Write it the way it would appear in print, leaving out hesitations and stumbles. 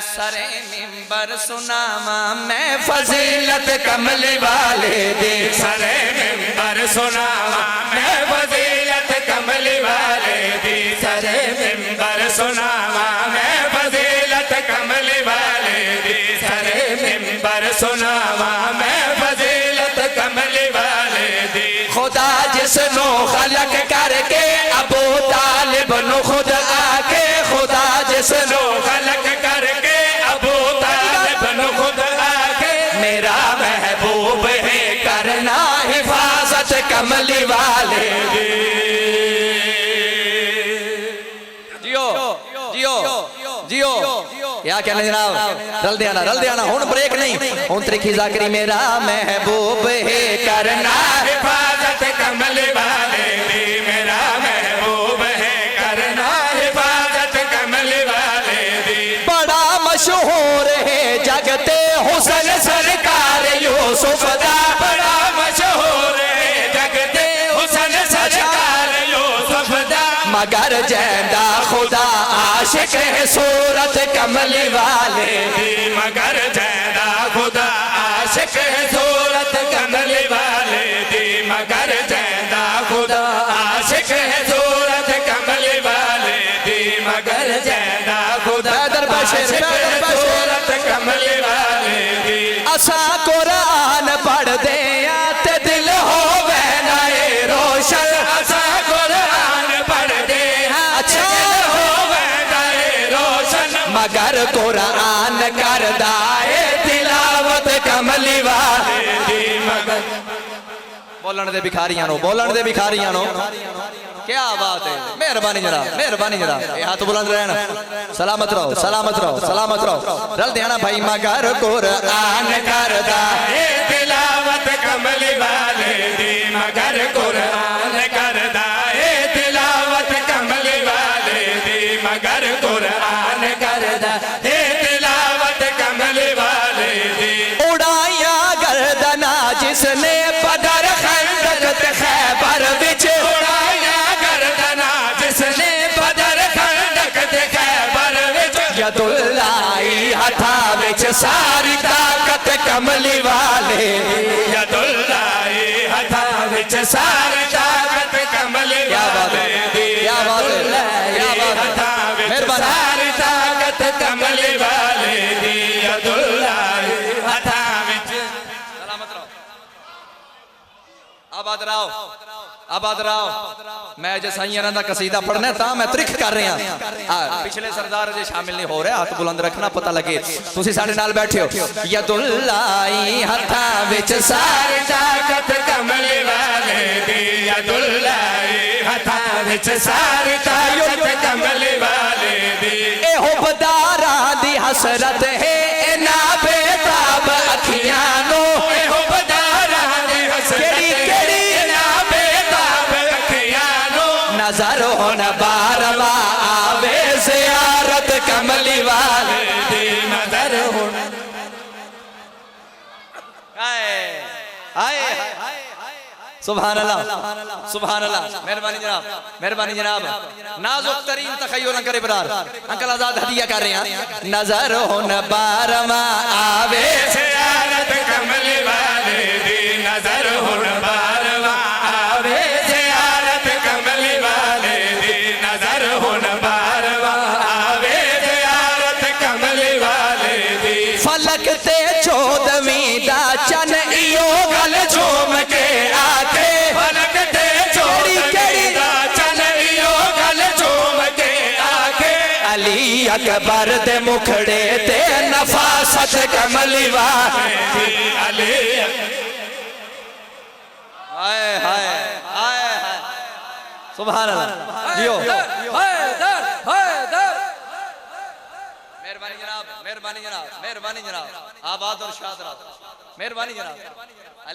सरे मिंबर सुनावा मैं फजीलत कमली वाले दी। सरे मिंबर सुनावा मैं फजीलत कमली वाले दी। सरे मिंबर सुनावा मैं फजीलत कमली वाले दी। सरे मिंबर सुनावा मैं फजीलत कमली वाले दी। खुदा जिसनो खलक करके अबू तालिब नु खुद आके, खुदा जिसनो खलक करके अबू तालिब नु खुद आके, मेरा महबूब है करना हिफाजत कमली वाले दी। जियो जियो जियो क्या कहना जनाब, रल दिया ना हुन ब्रेक नहीं, हुन त्रिखी जाकरी मेरा महबूब है करना हिफाजत कमली वाले दी। मेरा महबूब है करना हिफाजत कमली वाले दी। बड़ा मशहूर है जगते हुसन सरकार यूसुफ दा। बड़ा मशहूर है जगते हुसन सरकार यूसुफ दा। मगर जैंदा खुदा आशिक है सूरत कमली वाले दी। मगर जैदा खुदा आशिक है सूरत कमली वाले दी। मगर जैदा खुदा आशिक है सूरत कमली वाले दी। मगर जैदा खुदा आशिक है सूरत कमली वाले दी। असा कुरान पढ़ दे ते दिल हो वहनाए रोशन। असा कुरान पढ़ दे अच्छा हो वहनाए रोशन। मगर कुरान करदा है तिलावत कमली वाले दी। मगर बोलन दे भिखारियां नो, बोलन दे भिखारियां नो, क्या बात है। मेहरबानी जनाब, मेहरबानी जनाब, ये हाथ बुलंद रहना, सलामत रहो सलामत रहो सलामत रहो। रल देना भाई मगर कुरान करदा है तिलावत कमली वाले दी। मगर कुरान करदा है तिलावत कमली वाले दी। मगर कुरान करदा है तिलावत कमली वाले दी। उड़ाया गर्दना जिसने बदर खंदक ते खैबर विच। उड़ाया गर्दना जिसने बदर खंदक ते खैबर विच। यदुल्लाई हथा विच सारी ताकत कमली वाले। यदुल्लाई हथा विच सारी ताकत कमली क्या बात है, वाले दी। क्या बात है, क्या बात है। हथा विच मेहरबानी। सारी ताकत कमली वाले दी। यदुल्लाई हथा विच सलामत रहो, आबाद रहो, आबाद रहो। मैं जे साईं दा कसीदा पढ़ना ता मैं त्रिख कर रहा। पिछले सरदार जे शामिल नहीं हो रहे, हाथ बुलंद रखना पता लगे तुसी साडे नाल बैठे हो। यदुल्लाई हथा विच सारी ताकत कमली वाले दी। यदुल्लाई हथा विच सारी ताकत कमली वाले दी। ए हुबदारा दी हसरत है इना बेताब अखियां नो। ए हुबदारा दी हसरत केड़ी ना बेताब अखियां नो। नजर होन बारवा आवे ज़ियारत कमली वाले दी। नजर हुन आए सुभान अल्लाह सुभान अल्लाह। मेहरबानी जनाब, मेहरबानी जनाब। नाजुक तरीन तखय्युल न करे बरार। अंकल आजाद हदिया कर रहे हैं। नजर होन बारवा आवे ज़ियारत कमली वाले दी। नजर हुन बारवा आवे ज़ियारत कमली वाले दी। नजर हुन बारवा आवे ज़ियारत कमली वाले दी। फलक ते 14वीं दा चन इयो गल झूम के आके। फलक ते केड़ी दा चन इयो गल झूम के आके। अली अकबर दे मुखड़े ते नफासत कमली वाले दी। अली हाय हाय हाय हाय सुभान अल्लाह। जियो मेहरबानी जनाब, मेहरबानी जनाब, मेहरबानी जनाब, आबाद और शाद रहो। मेहरबानी जनाब।